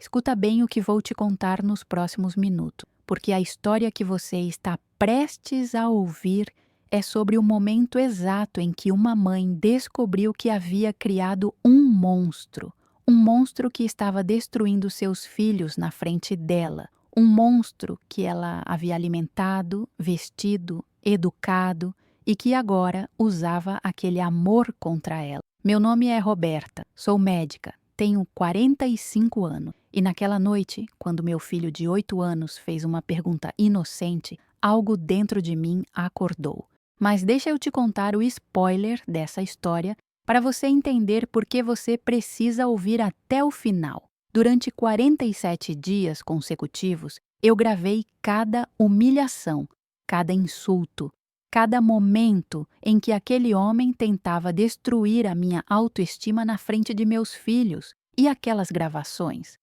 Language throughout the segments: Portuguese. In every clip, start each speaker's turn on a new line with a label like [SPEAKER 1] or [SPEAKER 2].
[SPEAKER 1] Escuta bem o que vou te contar nos próximos minutos, porque a história que você está prestes a ouvir é sobre o momento exato em que uma mãe descobriu que havia criado um monstro que estava destruindo seus filhos na frente dela, um monstro que ela havia alimentado, vestido, educado e que agora usava aquele amor contra ela. Meu nome é Roberta, sou médica, tenho 45 anos e naquela noite, quando meu filho de 8 anos fez uma pergunta inocente, algo dentro de mim acordou. Mas deixa eu te contar o spoiler dessa história para você entender por que você precisa ouvir até o final. Durante 47 dias consecutivos, eu gravei cada humilhação, cada insulto, cada momento em que aquele homem tentava destruir a minha autoestima na frente de meus filhos. E aquelas gravações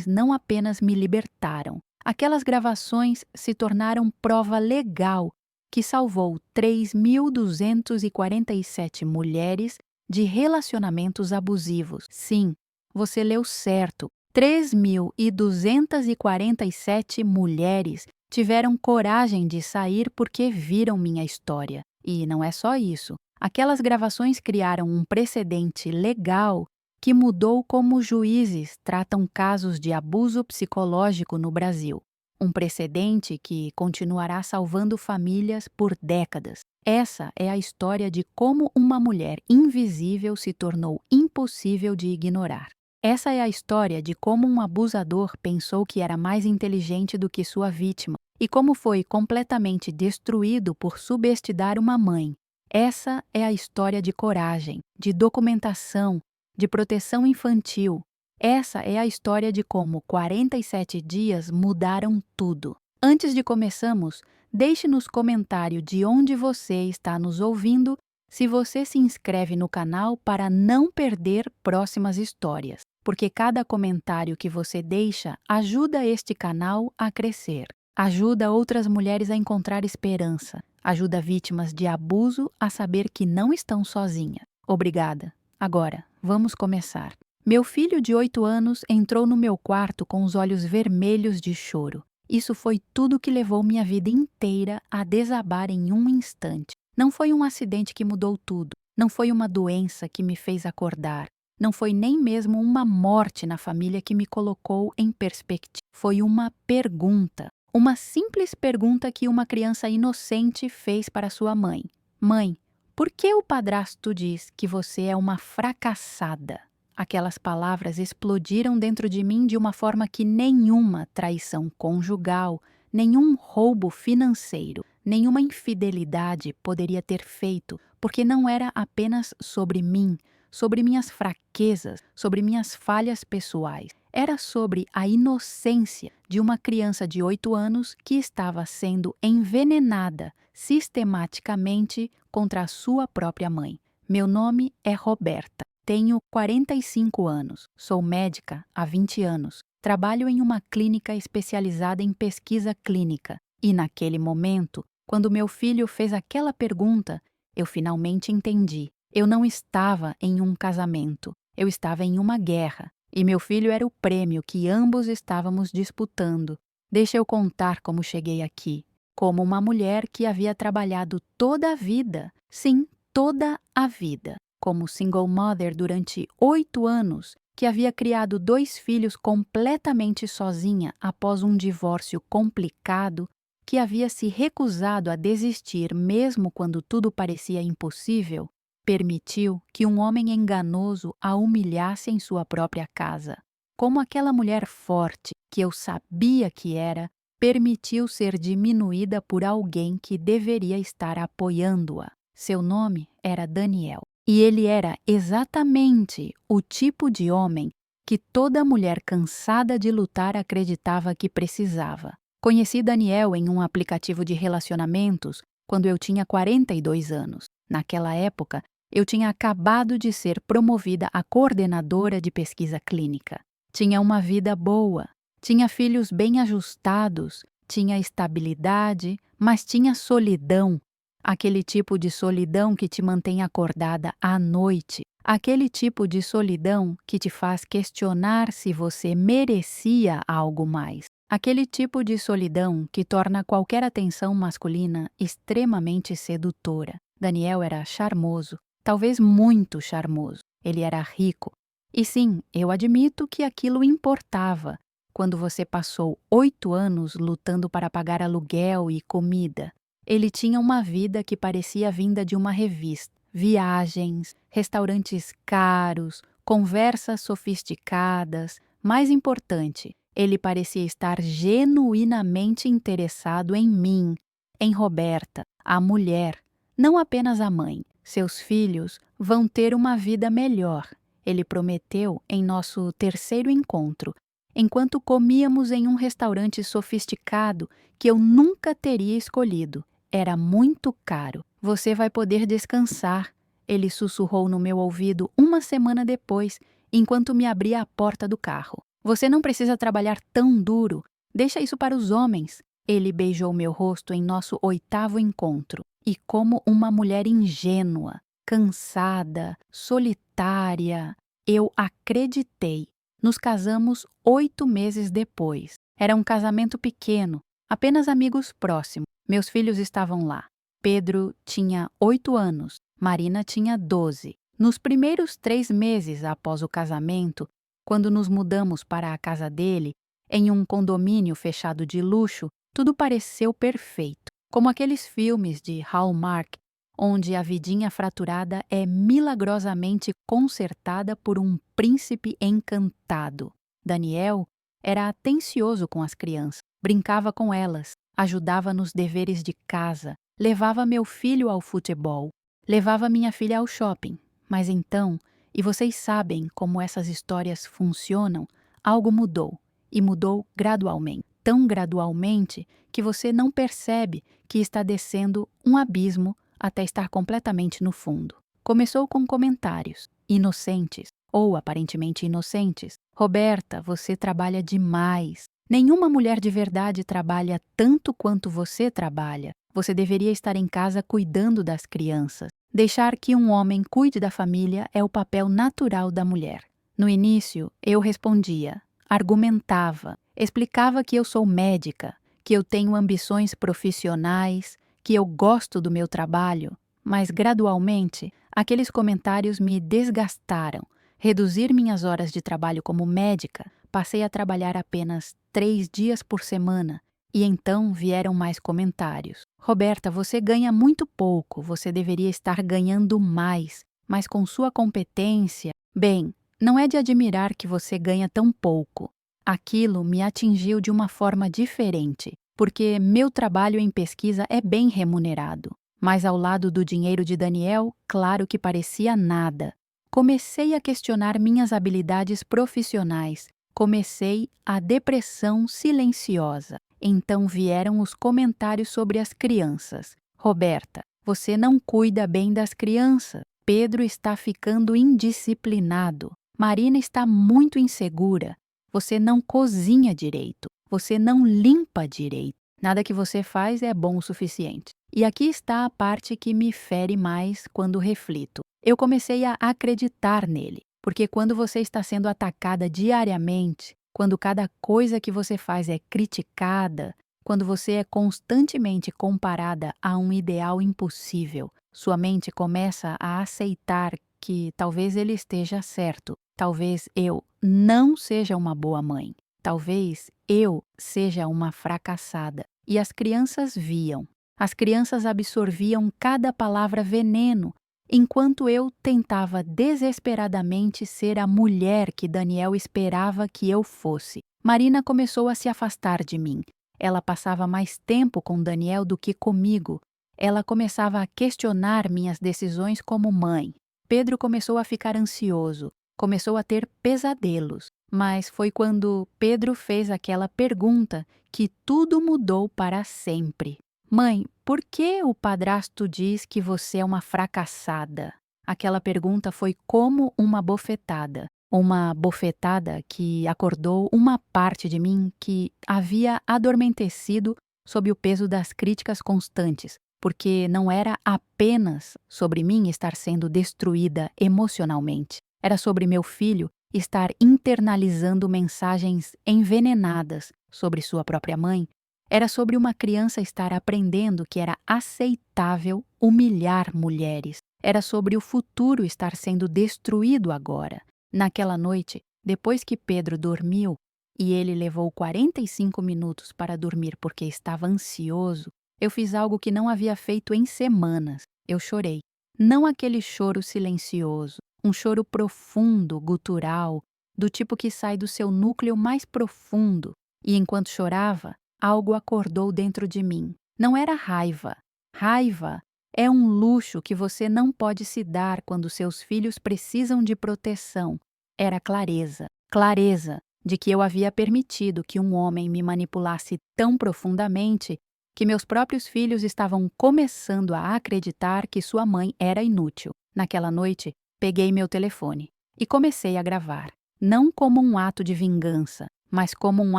[SPEAKER 1] não apenas me libertaram, aquelas gravações se tornaram prova legal que salvou 3.247 mulheres de relacionamentos abusivos. Sim, você leu certo. 3.247 mulheres tiveram coragem de sair porque viram minha história. E não é só isso. Aquelas gravações criaram um precedente legal que mudou como juízes tratam casos de abuso psicológico no Brasil. Um precedente que continuará salvando famílias por décadas. Essa é a história de como uma mulher invisível se tornou impossível de ignorar. Essa é a história de como um abusador pensou que era mais inteligente do que sua vítima e como foi completamente destruído por subestimar uma mãe. Essa é a história de coragem, de documentação, de proteção infantil. Essa é a história de como 47 dias mudaram tudo. Antes de começarmos, deixe nos comentários de onde você está nos ouvindo, se você se inscreve no canal para não perder próximas histórias, porque cada comentário que você deixa ajuda este canal a crescer, ajuda outras mulheres a encontrar esperança, ajuda vítimas de abuso a saber que não estão sozinhas. Obrigada. Agora, vamos começar. Meu filho de 8 anos entrou no meu quarto com os olhos vermelhos de choro. Isso foi tudo que levou minha vida inteira a desabar em um instante. Não foi um acidente que mudou tudo. Não foi uma doença que me fez acordar. Não foi nem mesmo uma morte na família que me colocou em perspectiva. Foi uma pergunta. Uma simples pergunta que uma criança inocente fez para sua mãe. Mãe, por que o padrasto diz que você é uma fracassada? Aquelas palavras explodiram dentro de mim de uma forma que nenhuma traição conjugal, nenhum roubo financeiro, nenhuma infidelidade poderia ter feito, porque não era apenas sobre mim, sobre minhas fraquezas, sobre minhas falhas pessoais. Era sobre a inocência de uma criança de 8 anos que estava sendo envenenada sistematicamente contra a sua própria mãe. Meu nome é Roberta. Tenho 45 anos, sou médica há 20 anos, trabalho em uma clínica especializada em pesquisa clínica e naquele momento, quando meu filho fez aquela pergunta, eu finalmente entendi. Eu não estava em um casamento, eu estava em uma guerra e meu filho era o prêmio que ambos estávamos disputando. Deixa eu contar como cheguei aqui. Como uma mulher que havia trabalhado toda a vida, sim, toda a vida. Como single mother durante 8 anos, que havia criado 2 filhos completamente sozinha após um divórcio complicado, que havia se recusado a desistir mesmo quando tudo parecia impossível, permitiu que um homem enganoso a humilhasse em sua própria casa. Como aquela mulher forte, que eu sabia que era, permitiu ser diminuída por alguém que deveria estar apoiando-a. Seu nome era Daniel. E ele era exatamente o tipo de homem que toda mulher cansada de lutar acreditava que precisava. Conheci Daniel em um aplicativo de relacionamentos quando eu tinha 42 anos. Naquela época, eu tinha acabado de ser promovida a coordenadora de pesquisa clínica. Tinha uma vida boa, tinha filhos bem ajustados, tinha estabilidade, mas tinha solidão. Aquele tipo de solidão que te mantém acordada à noite, Aquele tipo de solidão que te faz questionar se você merecia algo mais. Aquele tipo de solidão que torna qualquer atenção masculina extremamente sedutora. Daniel era charmoso, talvez muito charmoso. Ele era rico. E sim, eu admito que aquilo importava quando você passou 8 anos lutando para pagar aluguel e comida. Ele tinha uma vida que parecia vinda de uma revista. Viagens, restaurantes caros, conversas sofisticadas. Mais importante, ele parecia estar genuinamente interessado em mim, em Roberta, a mulher, não apenas a mãe. Seus filhos vão ter uma vida melhor, ele prometeu em nosso terceiro encontro, enquanto comíamos em um restaurante sofisticado que eu nunca teria escolhido. Era muito caro. Você vai poder descansar, ele sussurrou no meu ouvido uma semana depois, enquanto me abria a porta do carro. Você não precisa trabalhar tão duro. Deixa isso para os homens. Ele beijou meu rosto em nosso 8º encontro. E como uma mulher ingênua, cansada, solitária, eu acreditei. Nos casamos 8 meses depois. Era um casamento pequeno, apenas amigos próximos. Meus filhos estavam lá. Pedro tinha 8 anos, Marina tinha 12. Nos primeiros 3 meses após o casamento, quando nos mudamos para a casa dele, em um condomínio fechado de luxo, tudo pareceu perfeito, como aqueles filmes de Hallmark, onde a vidinha fraturada é milagrosamente consertada por um príncipe encantado. Daniel era atencioso com as crianças, brincava com elas, ajudava nos deveres de casa, levava meu filho ao futebol, levava minha filha ao shopping. Mas então, e vocês sabem como essas histórias funcionam, algo mudou, e mudou gradualmente. Tão gradualmente que você não percebe que está descendo um abismo até estar completamente no fundo. Começou com comentários inocentes, ou aparentemente inocentes. Roberta, você trabalha demais. Nenhuma mulher de verdade trabalha tanto quanto você trabalha. Você deveria estar em casa cuidando das crianças. Deixar que um homem cuide da família é o papel natural da mulher. No início, eu respondia, argumentava, explicava que eu sou médica, que eu tenho ambições profissionais, que eu gosto do meu trabalho, mas gradualmente aqueles comentários me desgastaram. Reduzir minhas horas de trabalho como médica, passei a trabalhar apenas 3 dias por semana, e então vieram mais comentários. Roberta, você ganha muito pouco, você deveria estar ganhando mais, mas com sua competência... Bem, não é de admirar que você ganha tão pouco. Aquilo me atingiu de uma forma diferente, porque meu trabalho em pesquisa é bem remunerado. Mas ao lado do dinheiro de Daniel, claro que parecia nada. Comecei a questionar minhas habilidades profissionais. Comecei a depressão silenciosa. Então vieram os comentários sobre as crianças. Roberta, você não cuida bem das crianças. Pedro está ficando indisciplinado. Marina está muito insegura. Você não cozinha direito. Você não limpa direito. Nada que você faz é bom o suficiente. E aqui está a parte que me fere mais quando reflito. Eu comecei a acreditar nele, porque quando você está sendo atacada diariamente, quando cada coisa que você faz é criticada, quando você é constantemente comparada a um ideal impossível, sua mente começa a aceitar que talvez ele esteja certo, talvez eu não seja uma boa mãe, talvez eu seja uma fracassada. E as crianças viam. As crianças absorviam cada palavra veneno, enquanto eu tentava desesperadamente ser a mulher que Daniel esperava que eu fosse. Marina começou a se afastar de mim. Ela passava mais tempo com Daniel do que comigo. Ela começava a questionar minhas decisões como mãe. Pedro começou a ficar ansioso, começou a ter pesadelos. Mas foi quando Pedro fez aquela pergunta que tudo mudou para sempre. Mãe, por que o padrasto diz que você é uma fracassada? Aquela pergunta foi como uma bofetada. Uma bofetada que acordou uma parte de mim que havia adormecido sob o peso das críticas constantes. porque não era apenas sobre mim estar sendo destruída emocionalmente. Era sobre meu filho estar internalizando mensagens envenenadas sobre sua própria mãe. Era sobre uma criança estar aprendendo que era aceitável humilhar mulheres. Era sobre o futuro estar sendo destruído agora. Naquela noite, depois que Pedro dormiu, e ele levou 45 minutos para dormir porque estava ansioso, eu fiz algo que não havia feito em semanas. Eu chorei. Não aquele choro silencioso, um choro profundo, gutural, do tipo que sai do seu núcleo mais profundo. E enquanto chorava, algo acordou dentro de mim. Não era raiva. Raiva é um luxo que você não pode se dar quando seus filhos precisam de proteção. Era clareza. Clareza de que eu havia permitido que um homem me manipulasse tão profundamente que meus próprios filhos estavam começando a acreditar que sua mãe era inútil. Naquela noite, peguei meu telefone e comecei a gravar. Não como um ato de vingança, mas como um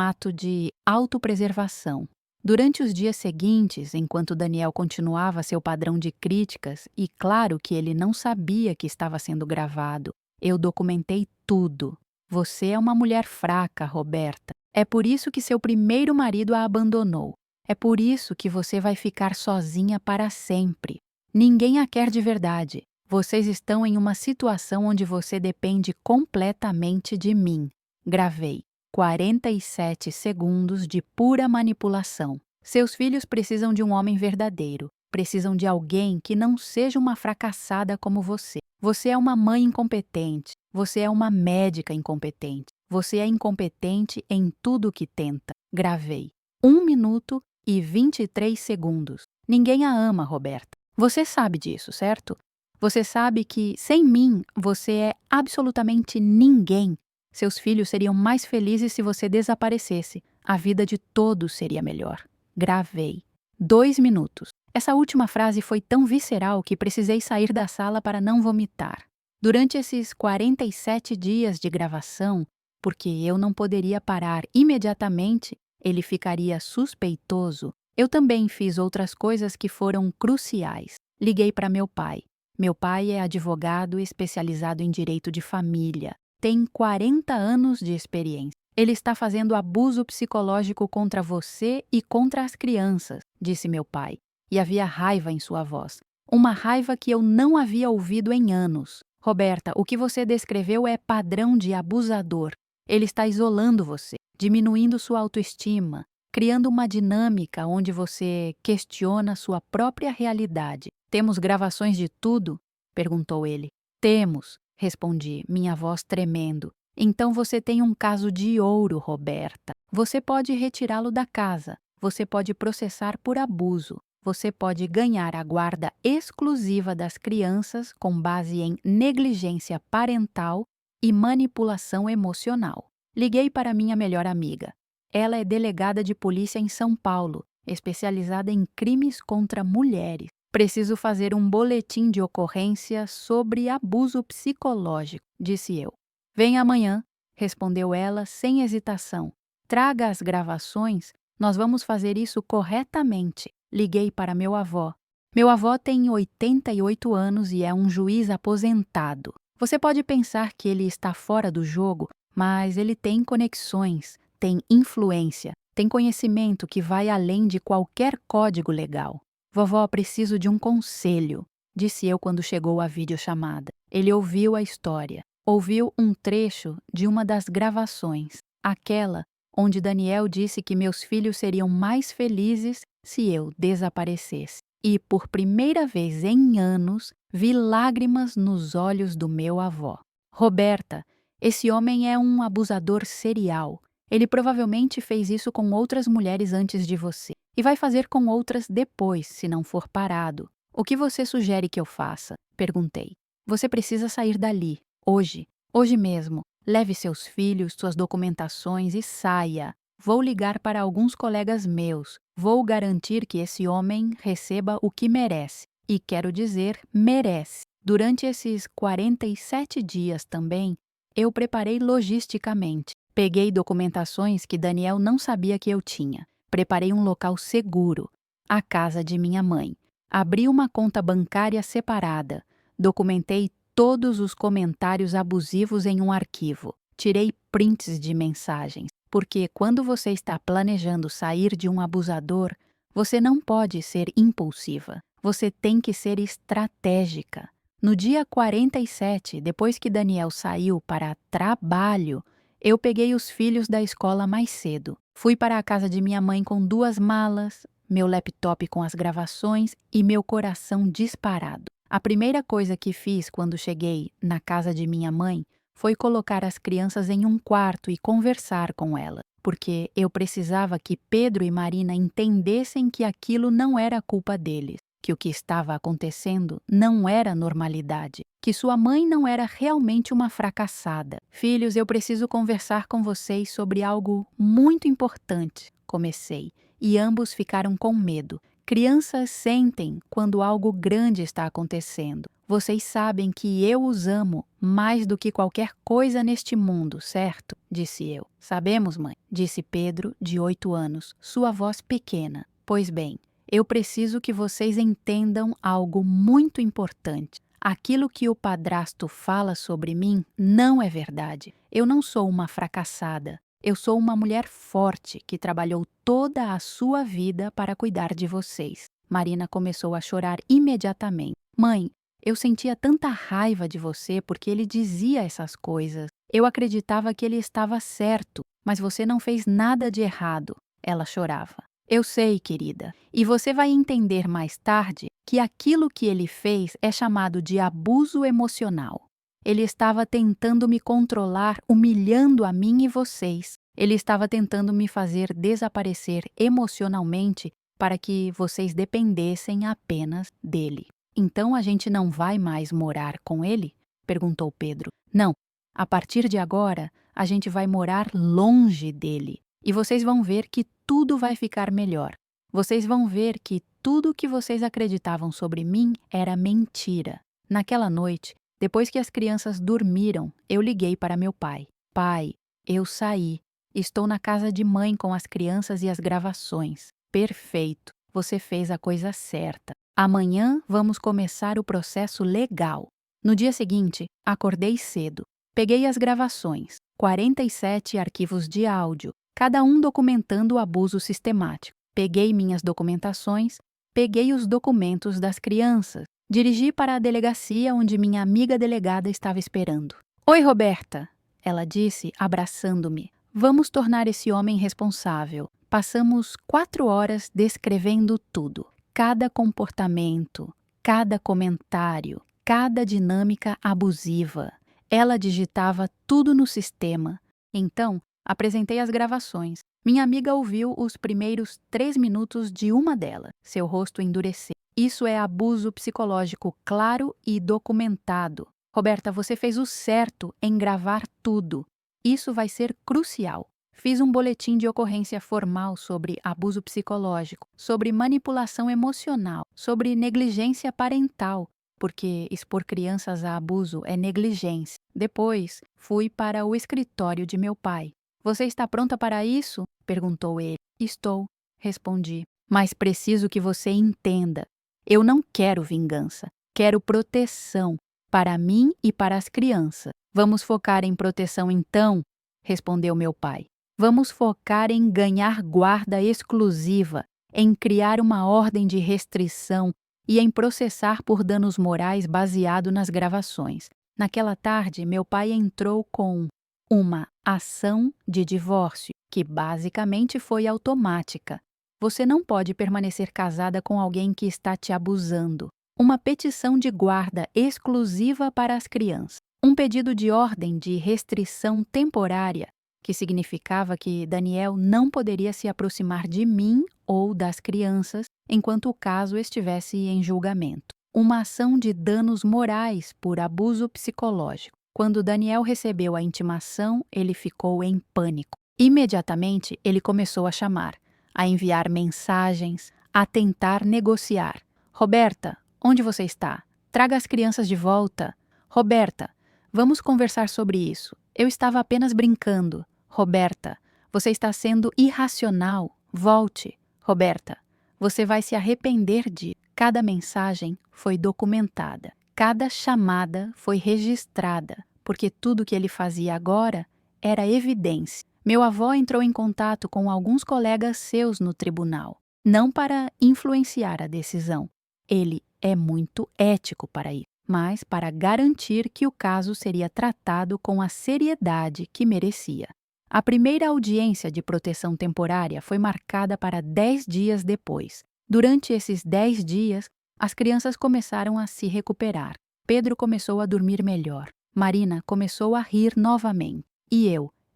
[SPEAKER 1] ato de autopreservação. Durante os dias seguintes, enquanto Daniel continuava seu padrão de críticas, e claro que ele não sabia que estava sendo gravado, eu documentei tudo. Você é uma mulher fraca, Roberta. É por isso que seu primeiro marido a abandonou. É por isso que você vai ficar sozinha para sempre. Ninguém a quer de verdade. Vocês estão em uma situação onde você depende completamente de mim. Gravei. 47 segundos de pura manipulação. Seus filhos precisam de um homem verdadeiro. Precisam de alguém que não seja uma fracassada como você. Você é uma mãe incompetente. Você é uma médica incompetente. Você é incompetente em tudo o que tenta. Gravei. 1 minuto e 23 segundos. Ninguém a ama, Roberta. Você sabe disso, certo? Você sabe que, sem mim, você é absolutamente ninguém. Seus filhos seriam mais felizes se você desaparecesse. A vida de todos seria melhor. Gravei. 2 minutos. Essa última frase foi tão visceral que precisei sair da sala para não vomitar. Durante esses 47 dias de gravação, porque eu não poderia parar imediatamente, ele ficaria suspeitoso, eu também fiz outras coisas que foram cruciais. Liguei para meu pai. Meu pai é advogado especializado em direito de família. Tem 40 anos de experiência. Ele está fazendo abuso psicológico contra você e contra as crianças, disse meu pai. E havia raiva em sua voz. Uma raiva que eu não havia ouvido em anos. Roberta, o que você descreveu é padrão de abusador. Ele está isolando você, diminuindo sua autoestima, criando uma dinâmica onde você questiona sua própria realidade. Temos gravações de tudo? Perguntou ele. Temos, respondi, minha voz tremendo. Então você tem um caso de ouro, Roberta. Você pode retirá-lo da casa. Você pode processar por abuso. Você pode ganhar a guarda exclusiva das crianças com base em negligência parental e manipulação emocional. Liguei para minha melhor amiga. Ela é delegada de polícia em São Paulo, especializada em crimes contra mulheres. Preciso fazer um boletim de ocorrência sobre abuso psicológico, disse eu. Venha amanhã, respondeu ela sem hesitação. Traga as gravações, nós vamos fazer isso corretamente. Liguei para meu avô. Meu avô tem 88 anos e é um juiz aposentado. Você pode pensar que ele está fora do jogo, mas ele tem conexões, tem influência, tem conhecimento que vai além de qualquer código legal. Vovó, preciso de um conselho, disse eu quando chegou a videochamada. Ele ouviu a história, ouviu um trecho de uma das gravações, aquela onde Daniel disse que meus filhos seriam mais felizes se eu desaparecesse. E, por primeira vez em anos, vi lágrimas nos olhos do meu avô. Roberta, esse homem é um abusador serial. Ele provavelmente fez isso com outras mulheres antes de você. E vai fazer com outras depois, se não for parado. O que você sugere que eu faça? Perguntei. Você precisa sair dali, hoje. Hoje mesmo. Leve seus filhos, suas documentações e saia. Vou ligar para alguns colegas meus. Vou garantir que esse homem receba o que merece. E quero dizer, merece. Durante esses 47 dias também, eu preparei logisticamente. Peguei documentações que Daniel não sabia que eu tinha. Preparei um local seguro, a casa de minha mãe. Abri uma conta bancária separada. Documentei todos os comentários abusivos em um arquivo. Tirei prints de mensagens, porque quando você está planejando sair de um abusador, você não pode ser impulsiva. Você tem que ser estratégica. No dia 47, depois que Daniel saiu para trabalho, eu peguei os filhos da escola mais cedo. Fui para a casa de minha mãe com 2 malas, meu laptop com as gravações e meu coração disparado. A primeira coisa que fiz quando cheguei na casa de minha mãe foi colocar as crianças em um quarto e conversar com elas, porque eu precisava que Pedro e Marina entendessem que aquilo não era culpa deles, que o que estava acontecendo não era normalidade, que sua mãe não era realmente uma fracassada. Filhos, eu preciso conversar com vocês sobre algo muito importante, comecei, e ambos ficaram com medo. Crianças sentem quando algo grande está acontecendo. Vocês sabem que eu os amo mais do que qualquer coisa neste mundo, certo? Disse eu. Sabemos, mãe, disse Pedro, de 8 anos, sua voz pequena. Pois bem, eu preciso que vocês entendam algo muito importante. Aquilo que o padrasto fala sobre mim não é verdade. Eu não sou uma fracassada. Eu sou uma mulher forte que trabalhou toda a sua vida para cuidar de vocês. Marina começou a chorar imediatamente. Mãe, eu sentia tanta raiva de você porque ele dizia essas coisas. Eu acreditava que ele estava certo, mas você não fez nada de errado. Ela chorava. Eu sei, querida, e você vai entender mais tarde que aquilo que ele fez é chamado de abuso emocional. Ele estava tentando me controlar, humilhando a mim e vocês. Ele estava tentando me fazer desaparecer emocionalmente para que vocês dependessem apenas dele. Então a gente não vai mais morar com ele? Perguntou Pedro. Não, a partir de agora a gente vai morar longe dele. E vocês vão ver que tudo vai ficar melhor. Vocês vão ver que tudo que vocês acreditavam sobre mim era mentira. Naquela noite, depois que as crianças dormiram, eu liguei para meu pai. Pai, eu saí. Estou na casa de mãe com as crianças e as gravações. Perfeito. Você fez a coisa certa. Amanhã vamos começar o processo legal. No dia seguinte, acordei cedo. Peguei as gravações, 47 arquivos de áudio, cada um documentando o abuso sistemático. Peguei minhas documentações, peguei os documentos das crianças, dirigi para a delegacia onde minha amiga delegada estava esperando. Oi, Roberta, ela disse, abraçando-me. Vamos tornar esse homem responsável. Passamos 4 horas descrevendo tudo. Cada comportamento, cada comentário, cada dinâmica abusiva. Ela digitava tudo no sistema. Então, apresentei as gravações. Minha amiga ouviu os primeiros 3 minutos de uma delas. Seu rosto endureceu. Isso é abuso psicológico claro e documentado. Roberta, você fez o certo em gravar tudo. Isso vai ser crucial. Fiz um boletim de ocorrência formal sobre abuso psicológico, sobre manipulação emocional, sobre negligência parental, porque expor crianças a abuso é negligência. Depois, fui para o escritório de meu pai. Você está pronta para isso? Perguntou ele. Estou, respondi. Mas preciso que você entenda. Eu não quero vingança. Quero proteção para mim e para as crianças. Vamos focar em proteção então, respondeu meu pai. Vamos focar em ganhar guarda exclusiva, em criar uma ordem de restrição e em processar por danos morais baseado nas gravações. Naquela tarde, meu pai entrou com uma ação de divórcio, que basicamente foi automática. Você não pode permanecer casada com alguém que está te abusando. Uma petição de guarda exclusiva para as crianças. Um pedido de ordem de restrição temporária, que significava que Daniel não poderia se aproximar de mim ou das crianças enquanto o caso estivesse em julgamento. Uma ação de danos morais por abuso psicológico. Quando Daniel recebeu a intimação, ele ficou em pânico. Imediatamente, ele começou a chamar, a enviar mensagens, a tentar negociar. Roberta, onde você está? Traga as crianças de volta. Roberta, vamos conversar sobre isso. Eu estava apenas brincando. Roberta, você está sendo irracional. Volte. Roberta, Você vai se arrepender de. Cada mensagem foi documentada. Cada chamada foi registrada, porque tudo que ele fazia agora era evidência. Meu avô entrou em contato com alguns colegas seus no tribunal, não para influenciar a decisão. Ele é muito ético para isso, mas para garantir que o caso seria tratado com a seriedade que merecia. A primeira audiência de proteção temporária foi marcada para 10 dias depois. Durante esses 10 dias, as crianças começaram a se recuperar. Pedro começou a dormir melhor. Marina começou a rir novamente. E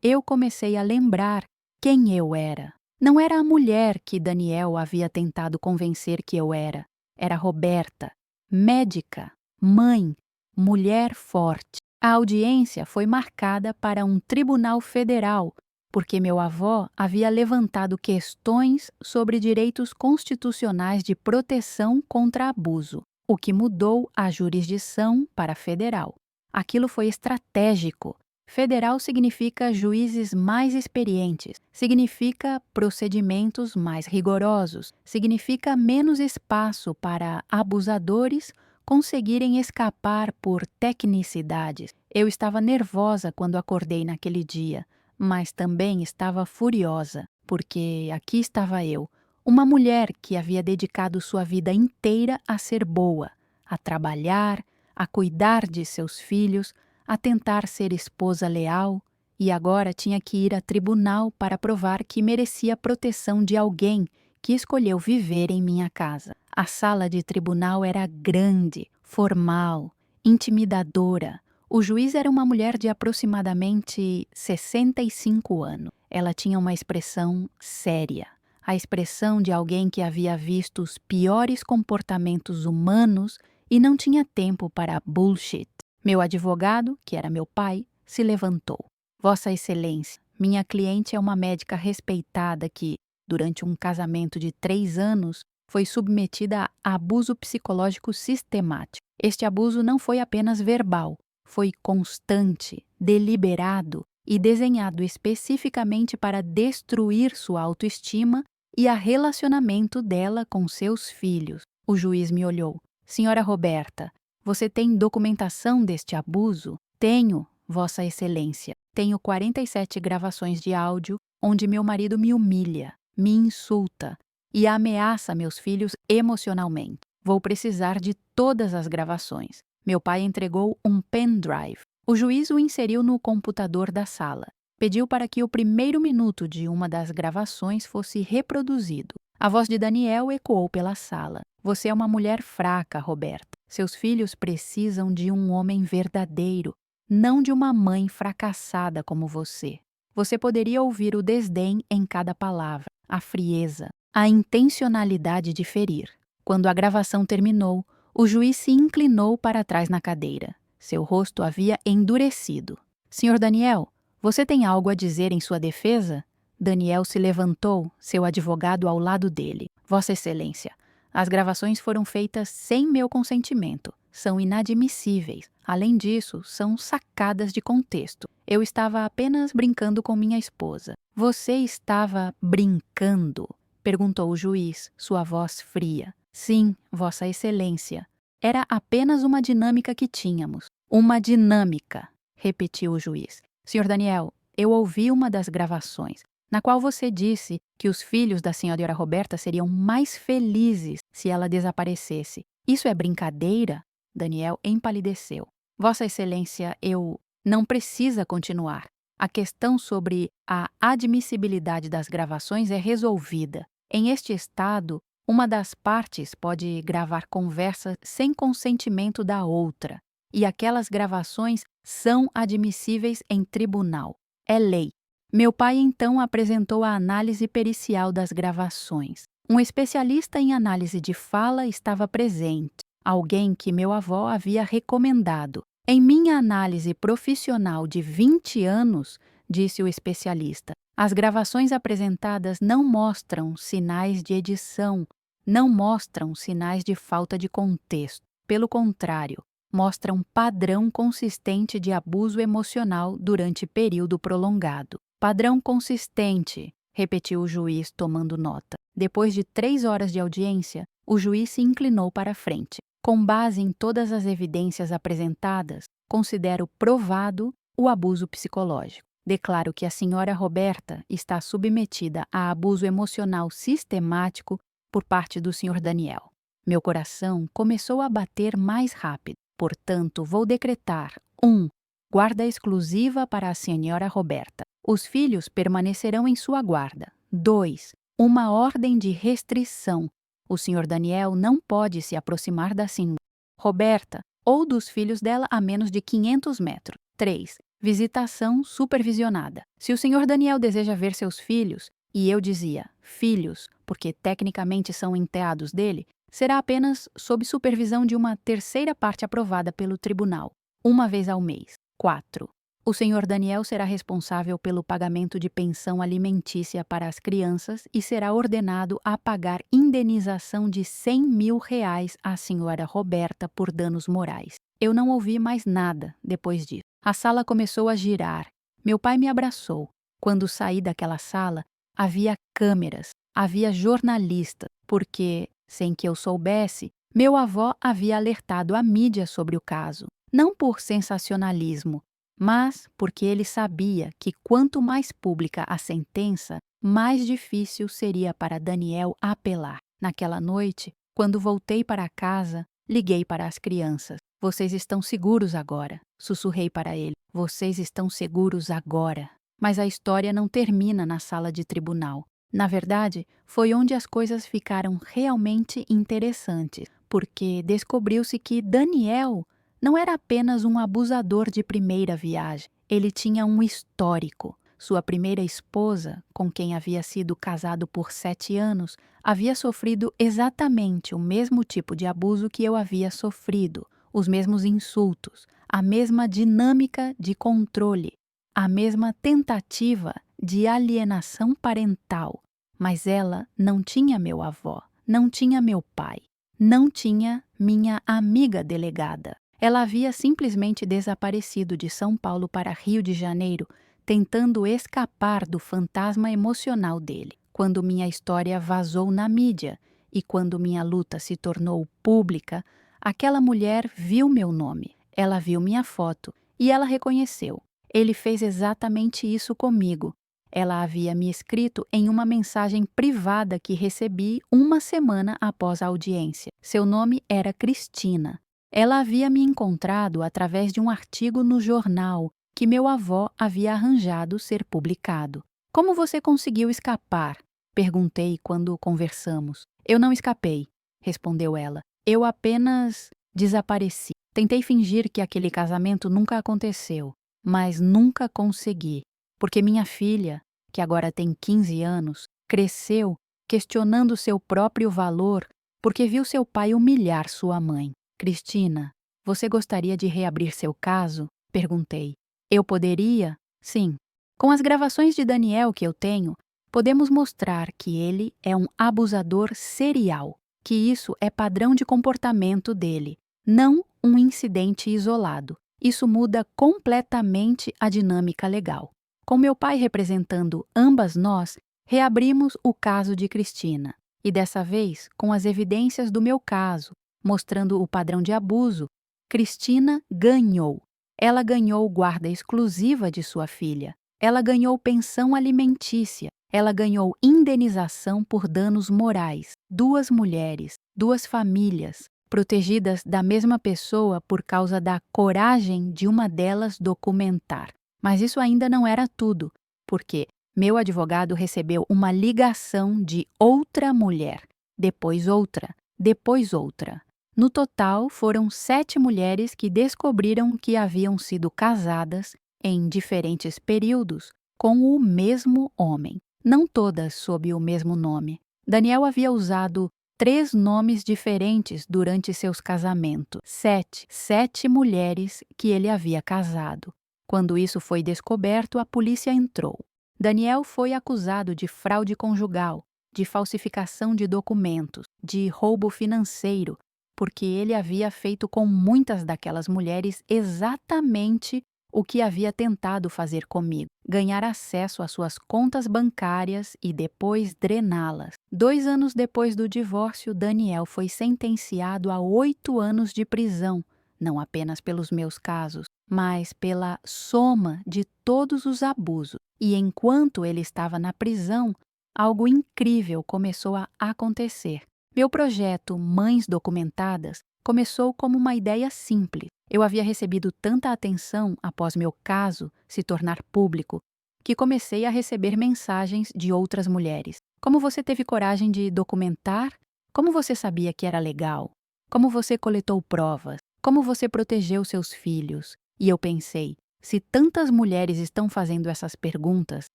[SPEAKER 1] eu comecei a lembrar quem eu era. Não era a mulher que Daniel havia tentado convencer que eu era. Era Roberta, médica, mãe, mulher forte. A audiência foi marcada para um tribunal federal, porque meu avô havia levantado questões sobre direitos constitucionais de proteção contra abuso, o que mudou a jurisdição para federal. Aquilo foi estratégico. Federal significa juízes mais experientes, significa procedimentos mais rigorosos, significa menos espaço para abusadores conseguirem escapar por tecnicidades. Eu estava nervosa quando acordei naquele dia, mas também estava furiosa, porque aqui estava eu, uma mulher que havia dedicado sua vida inteira a ser boa, a trabalhar, a cuidar de seus filhos, a tentar ser esposa leal, e agora tinha que ir a tribunal para provar que merecia a proteção de alguém que escolheu viver em minha casa. A sala de tribunal era grande, formal, intimidadora. O juiz era uma mulher de aproximadamente 65 anos. Ela tinha uma expressão séria, a expressão de alguém que havia visto os piores comportamentos humanos e não tinha tempo para bullshit. Meu advogado, que era meu pai, se levantou. Vossa Excelência, minha cliente é uma médica respeitada que, durante um casamento de 3 anos, foi submetida a abuso psicológico sistemático. Este abuso não foi apenas verbal, foi constante, deliberado e desenhado especificamente para destruir sua autoestima e a relacionamento dela com seus filhos. O juiz me olhou. Senhora Roberta, você tem documentação deste abuso? Tenho, Vossa Excelência. Tenho 47 gravações de áudio onde meu marido me humilha, me insulta e ameaça meus filhos emocionalmente. Vou precisar de todas as gravações. Meu pai entregou um pendrive. O juiz o inseriu no computador da sala. Pediu para que o primeiro minuto de uma das gravações fosse reproduzido. A voz de Daniel ecoou pela sala. Você é uma mulher fraca, Roberta. Seus filhos precisam de um homem verdadeiro, não de uma mãe fracassada como você. Você poderia ouvir o desdém em cada palavra, a frieza, a intencionalidade de ferir. Quando a gravação terminou, o juiz se inclinou para trás na cadeira. Seu rosto havia endurecido. Senhor Daniel, você tem algo a dizer em sua defesa? Daniel se levantou, seu advogado ao lado dele. Vossa Excelência, as gravações foram feitas sem meu consentimento. São inadmissíveis. Além disso, são sacadas de contexto. Eu estava apenas brincando com minha esposa. Você estava brincando? Perguntou o juiz, sua voz fria. Sim, Vossa Excelência. Era apenas uma dinâmica que tínhamos. Uma dinâmica, repetiu o juiz. Senhor Daniel, eu ouvi uma das gravações, na qual você disse que os filhos da senhora Roberta seriam mais felizes se ela desaparecesse. Isso é brincadeira? Daniel empalideceu. Vossa Excelência, eu... Não precisa continuar. A questão sobre a admissibilidade das gravações é resolvida. Em este estado, uma das partes pode gravar conversas sem consentimento da outra, e aquelas gravações são admissíveis em tribunal. É lei. Meu pai então apresentou a análise pericial das gravações. Um especialista em análise de fala estava presente, alguém que meu avô havia recomendado. Em minha análise profissional de 20 anos, disse o especialista, as gravações apresentadas não mostram sinais de edição, não mostram sinais de falta de contexto. Pelo contrário, mostram padrão consistente de abuso emocional durante período prolongado. Padrão consistente, repetiu o juiz tomando nota. Depois de 3 horas de audiência, o juiz se inclinou para a frente. Com base em todas as evidências apresentadas, considero provado o abuso psicológico. Declaro que a senhora Roberta está submetida a abuso emocional sistemático por parte do senhor Daniel. Meu coração começou a bater mais rápido. Portanto, vou decretar 1. Guarda exclusiva para a senhora Roberta. Os filhos permanecerão em sua guarda. 2. Uma ordem de restrição. O senhor Daniel não pode se aproximar da senhora Roberta ou dos filhos dela a menos de 500 metros. 3. Visitação supervisionada. Se o senhor Daniel deseja ver seus filhos, e eu dizia filhos, porque tecnicamente são enteados dele, será apenas sob supervisão de uma terceira parte aprovada pelo tribunal, uma vez ao mês. 4. O senhor Daniel será responsável pelo pagamento de pensão alimentícia para as crianças e será ordenado a pagar indenização de R$ 100.000 à senhora Roberta por danos morais. Eu não ouvi mais nada depois disso. A sala começou a girar. Meu pai me abraçou. Quando saí daquela sala, havia câmeras, havia jornalistas, porque, sem que eu soubesse, meu avô havia alertado a mídia sobre o caso. Não por sensacionalismo, mas porque ele sabia que quanto mais pública a sentença, mais difícil seria para Daniel apelar. Naquela noite, quando voltei para casa, liguei para as crianças. Vocês estão seguros agora, sussurrei para ele. Vocês estão seguros agora. Mas a história não termina na sala de tribunal. Na verdade, foi onde as coisas ficaram realmente interessantes, porque descobriu-se que Daniel não era apenas um abusador de primeira viagem. Ele tinha um histórico. Sua primeira esposa, com quem havia sido casado por 7 anos, havia sofrido exatamente o mesmo tipo de abuso que eu havia sofrido, os mesmos insultos, a mesma dinâmica de controle, a mesma tentativa de alienação parental. Mas ela não tinha meu avô, não tinha meu pai, não tinha minha amiga delegada. Ela havia simplesmente desaparecido de São Paulo para Rio de Janeiro, tentando escapar do fantasma emocional dele. Quando minha história vazou na mídia e quando minha luta se tornou pública, aquela mulher viu meu nome, ela viu minha foto e ela reconheceu. Ele fez exatamente isso comigo. Ela havia me escrito em uma mensagem privada que recebi uma semana após a audiência. Seu nome era Cristina. Ela havia me encontrado através de um artigo no jornal que meu avô havia arranjado ser publicado. Como você conseguiu escapar? Perguntei quando conversamos. Eu não escapei, respondeu ela. Eu apenas desapareci. Tentei fingir que aquele casamento nunca aconteceu, mas nunca consegui, porque minha filha, que agora tem 15 anos, cresceu questionando seu próprio valor porque viu seu pai humilhar sua mãe. Cristina, você gostaria de reabrir seu caso? Perguntei. Eu poderia? Sim. Com as gravações de Daniel que eu tenho, podemos mostrar que ele é um abusador serial, que isso é padrão de comportamento dele, não um incidente isolado. Isso muda completamente a dinâmica legal. Com meu pai representando ambas nós, reabrimos o caso de Cristina. E dessa vez, com as evidências do meu caso, mostrando o padrão de abuso, Cristina ganhou. Ela ganhou guarda exclusiva de sua filha. Ela ganhou pensão alimentícia. Ela ganhou indenização por danos morais. 2 mulheres, 2 famílias, protegidas da mesma pessoa por causa da coragem de uma delas documentar. Mas isso ainda não era tudo, porque meu advogado recebeu uma ligação de outra mulher, depois outra, depois outra. No total, foram 7 mulheres que descobriram que haviam sido casadas em diferentes períodos com o mesmo homem, não todas sob o mesmo nome. Daniel havia usado 3 nomes diferentes durante seus casamentos. 7 mulheres que ele havia casado. Quando isso foi descoberto, a polícia entrou. Daniel foi acusado de fraude conjugal, de falsificação de documentos, de roubo financeiro, porque ele havia feito com muitas daquelas mulheres exatamente o que havia tentado fazer comigo: ganhar acesso às suas contas bancárias e depois drená-las. 2 anos depois do divórcio, Daniel foi sentenciado a 8 anos de prisão, não apenas pelos meus casos, mas pela soma de todos os abusos. E enquanto ele estava na prisão, algo incrível começou a acontecer. Meu projeto Mães Documentadas começou como uma ideia simples. Eu havia recebido tanta atenção após meu caso se tornar público que comecei a receber mensagens de outras mulheres. Como você teve coragem de documentar? Como você sabia que era legal? Como você coletou provas? Como você protegeu seus filhos? E eu pensei, se tantas mulheres estão fazendo essas perguntas,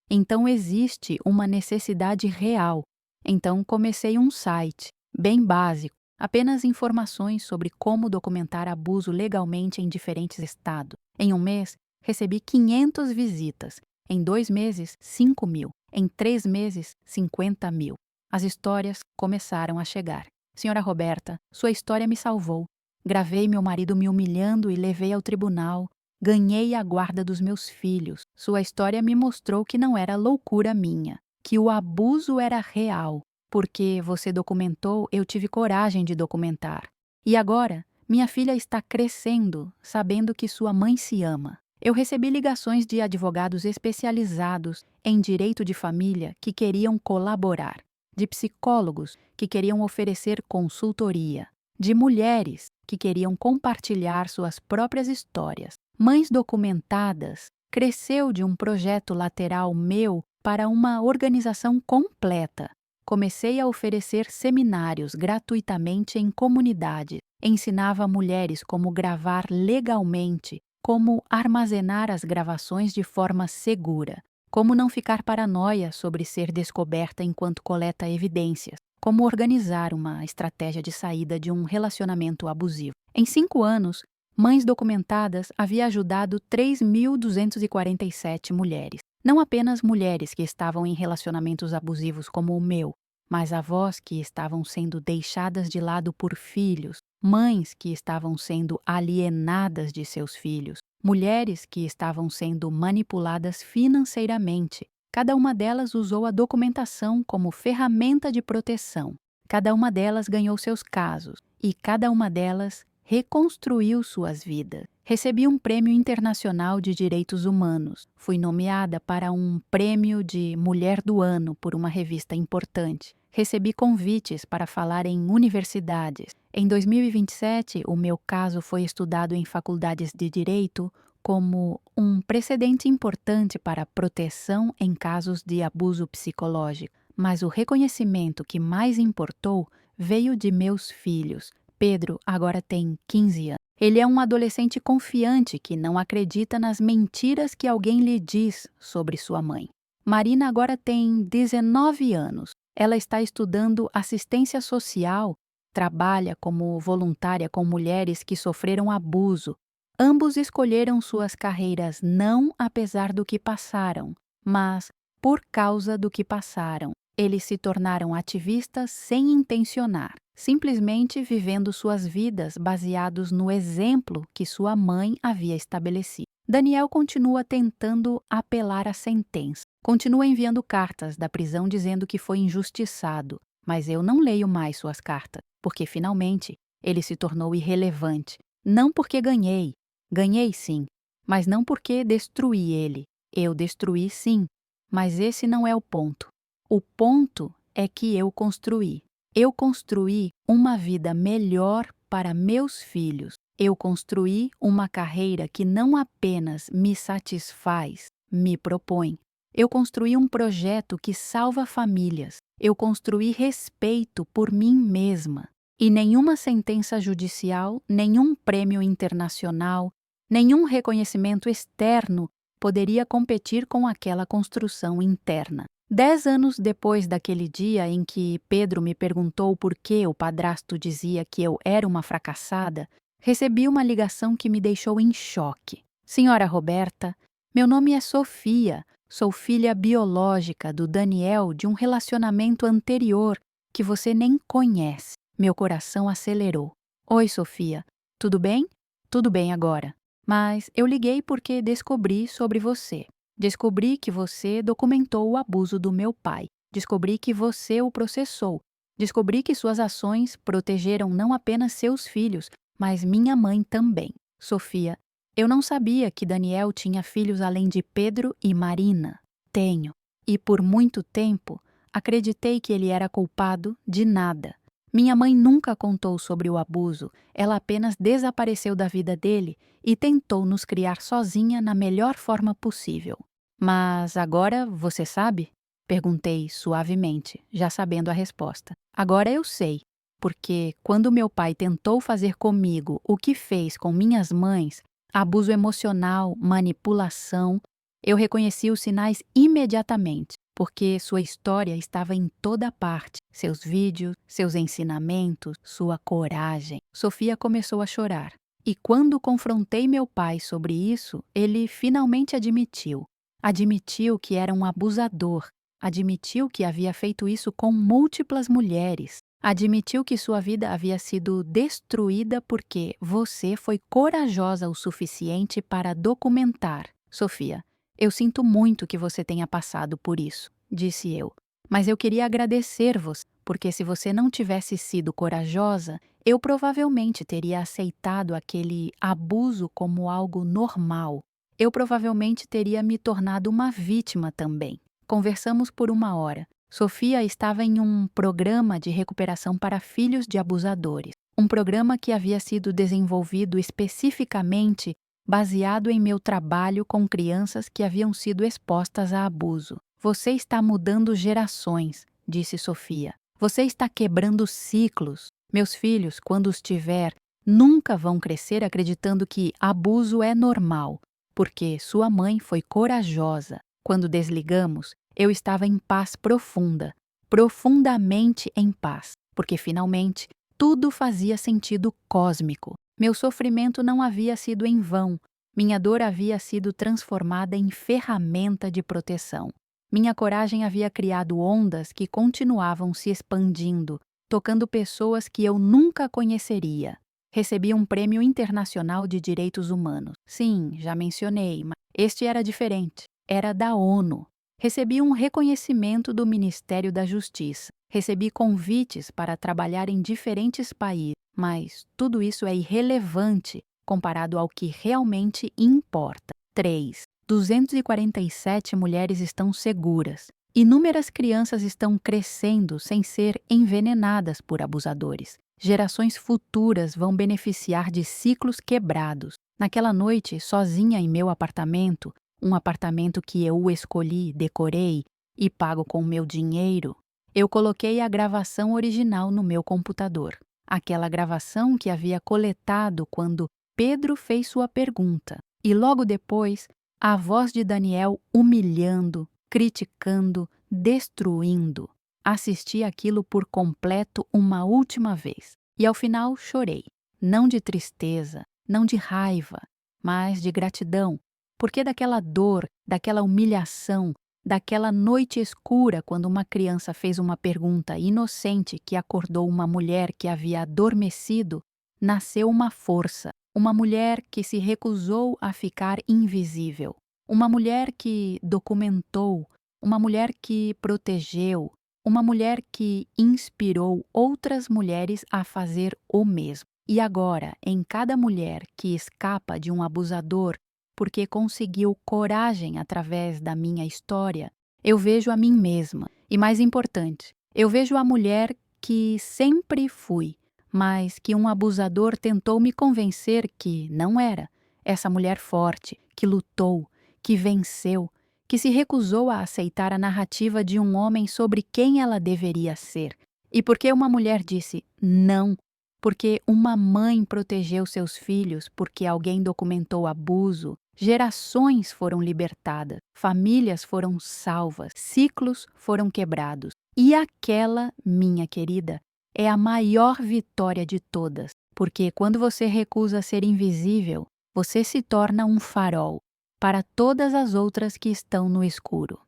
[SPEAKER 1] então existe uma necessidade real. Então comecei um site, bem básico, apenas informações sobre como documentar abuso legalmente em diferentes estados. Em um mês, recebi 500 visitas. Em 2 meses, 5.000. Em 3 meses, 50.000. As histórias começaram a chegar. Senhora Roberta, sua história me salvou. Gravei meu marido me humilhando e levei ao tribunal. Ganhei a guarda dos meus filhos. Sua história me mostrou que não era loucura minha, que o abuso era real. Porque você documentou, eu tive coragem de documentar. E agora, minha filha está crescendo, sabendo que sua mãe se ama. Eu recebi ligações de advogados especializados em direito de família que queriam colaborar, de psicólogos que queriam oferecer consultoria, de mulheres que queriam compartilhar suas próprias histórias. Mães Documentadas cresceu de um projeto lateral meu para uma organização completa. Comecei a oferecer seminários gratuitamente em comunidades. Ensinava mulheres como gravar legalmente, como armazenar as gravações de forma segura, como não ficar paranoia sobre ser descoberta enquanto coleta evidências, como organizar uma estratégia de saída de um relacionamento abusivo. Em 5 anos, Mães Documentadas havia ajudado 3.247 mulheres. Não apenas mulheres que estavam em relacionamentos abusivos como o meu, mas avós que estavam sendo deixadas de lado por filhos, mães que estavam sendo alienadas de seus filhos, mulheres que estavam sendo manipuladas financeiramente. Cada uma delas usou a documentação como ferramenta de proteção. Cada uma delas ganhou seus casos e cada uma delas reconstruiu suas vidas. Recebi um prêmio internacional de direitos humanos. Fui nomeada para um prêmio de Mulher do Ano por uma revista importante. Recebi convites para falar em universidades. Em 2027, o meu caso foi estudado em faculdades de direito como um precedente importante para proteção em casos de abuso psicológico. Mas o reconhecimento que mais importou veio de meus filhos. Pedro agora tem 15 anos. Ele é um adolescente confiante que não acredita nas mentiras que alguém lhe diz sobre sua mãe. Marina agora tem 19 anos. Ela está estudando assistência social, trabalha como voluntária com mulheres que sofreram abuso. Ambos escolheram suas carreiras não apesar do que passaram, mas por causa do que passaram. Eles se tornaram ativistas sem intencionar, simplesmente vivendo suas vidas baseados no exemplo que sua mãe havia estabelecido. Daniel continua tentando apelar à sentença. Continua enviando cartas da prisão dizendo que foi injustiçado, mas eu não leio mais suas cartas, porque finalmente ele se tornou irrelevante. Não porque ganhei. Ganhei sim, mas não porque destruí ele. Eu destruí sim, mas esse não é o ponto. O ponto é que eu construí. Eu construí uma vida melhor para meus filhos. Eu construí uma carreira que não apenas me satisfaz, me propõe. Eu construí um projeto que salva famílias. Eu construí respeito por mim mesma. E nenhuma sentença judicial, nenhum prêmio internacional, nenhum reconhecimento externo poderia competir com aquela construção interna. 10 anos depois daquele dia em que Pedro me perguntou por que o padrasto dizia que eu era uma fracassada, recebi uma ligação que me deixou em choque. Senhora Roberta, meu nome é Sofia, sou filha biológica do Daniel de um relacionamento anterior que você nem conhece. Meu coração acelerou. Oi, Sofia, tudo bem? Tudo bem agora. Mas eu liguei porque descobri sobre você. Descobri que você documentou o abuso do meu pai. Descobri que você o processou. Descobri que suas ações protegeram não apenas seus filhos, mas minha mãe também. Sofia, eu não sabia que Daniel tinha filhos além de Pedro e Marina. Tenho. E por muito tempo, acreditei que ele era culpado de nada. Minha mãe nunca contou sobre o abuso, ela apenas desapareceu da vida dele e tentou nos criar sozinha na melhor forma possível. Mas agora você sabe? Perguntei suavemente, já sabendo a resposta. Agora eu sei, porque quando meu pai tentou fazer comigo o que fez com minhas mães, abuso emocional, manipulação, eu reconheci os sinais imediatamente, porque sua história estava em toda parte, seus vídeos, seus ensinamentos, sua coragem. Sofia começou a chorar. E quando confrontei meu pai sobre isso, ele finalmente admitiu. Admitiu que era um abusador. Admitiu que havia feito isso com múltiplas mulheres. Admitiu que sua vida havia sido destruída porque você foi corajosa o suficiente para documentar. Sofia, eu sinto muito que você tenha passado por isso, disse eu. Mas eu queria agradecer você, porque se você não tivesse sido corajosa, eu provavelmente teria aceitado aquele abuso como algo normal. Eu provavelmente teria me tornado uma vítima também. Conversamos por 1 hora. Sofia estava em um programa de recuperação para filhos de abusadores. Um programa que havia sido desenvolvido especificamente baseado em meu trabalho com crianças que haviam sido expostas a abuso. Você está mudando gerações, disse Sofia. Você está quebrando ciclos. Meus filhos, quando os tiver, nunca vão crescer acreditando que abuso é normal, porque sua mãe foi corajosa. Quando desligamos, eu estava em paz profunda, profundamente em paz, porque finalmente tudo fazia sentido cósmico. Meu sofrimento não havia sido em vão, minha dor havia sido transformada em ferramenta de proteção. Minha coragem havia criado ondas que continuavam se expandindo, tocando pessoas que eu nunca conheceria. Recebi um prêmio internacional de direitos humanos. Sim, já mencionei, mas este era diferente. Era da ONU. Recebi um reconhecimento do Ministério da Justiça. Recebi convites para trabalhar em diferentes países, mas tudo isso é irrelevante comparado ao que realmente importa. 3. 247 mulheres estão seguras. Inúmeras crianças estão crescendo sem ser envenenadas por abusadores. Gerações futuras vão beneficiar de ciclos quebrados. Naquela noite, sozinha em meu apartamento, um apartamento que eu escolhi, decorei e pago com meu dinheiro, eu coloquei a gravação original no meu computador. Aquela gravação que havia coletado quando Pedro fez sua pergunta. E logo depois, a voz de Daniel humilhando, criticando, destruindo. Assisti aquilo por completo uma última vez. E ao final chorei. Não de tristeza, não de raiva, mas de gratidão. Porque daquela dor, daquela humilhação, daquela noite escura quando uma criança fez uma pergunta inocente que acordou uma mulher que havia adormecido, nasceu uma força. Uma mulher que se recusou a ficar invisível. Uma mulher que documentou, uma mulher que protegeu, uma mulher que inspirou outras mulheres a fazer o mesmo. E agora, em cada mulher que escapa de um abusador porque conseguiu coragem através da minha história, eu vejo a mim mesma. E mais importante, eu vejo a mulher que sempre fui, mas que um abusador tentou me convencer que não era. Essa mulher forte, que lutou, que venceu, que se recusou a aceitar a narrativa de um homem sobre quem ela deveria ser. E porque uma mulher disse não, porque uma mãe protegeu seus filhos, porque alguém documentou abuso, gerações foram libertadas, famílias foram salvas, ciclos foram quebrados. E aquela, minha querida, é a maior vitória de todas, porque quando você recusa ser invisível, você se torna um farol para todas as outras que estão no escuro.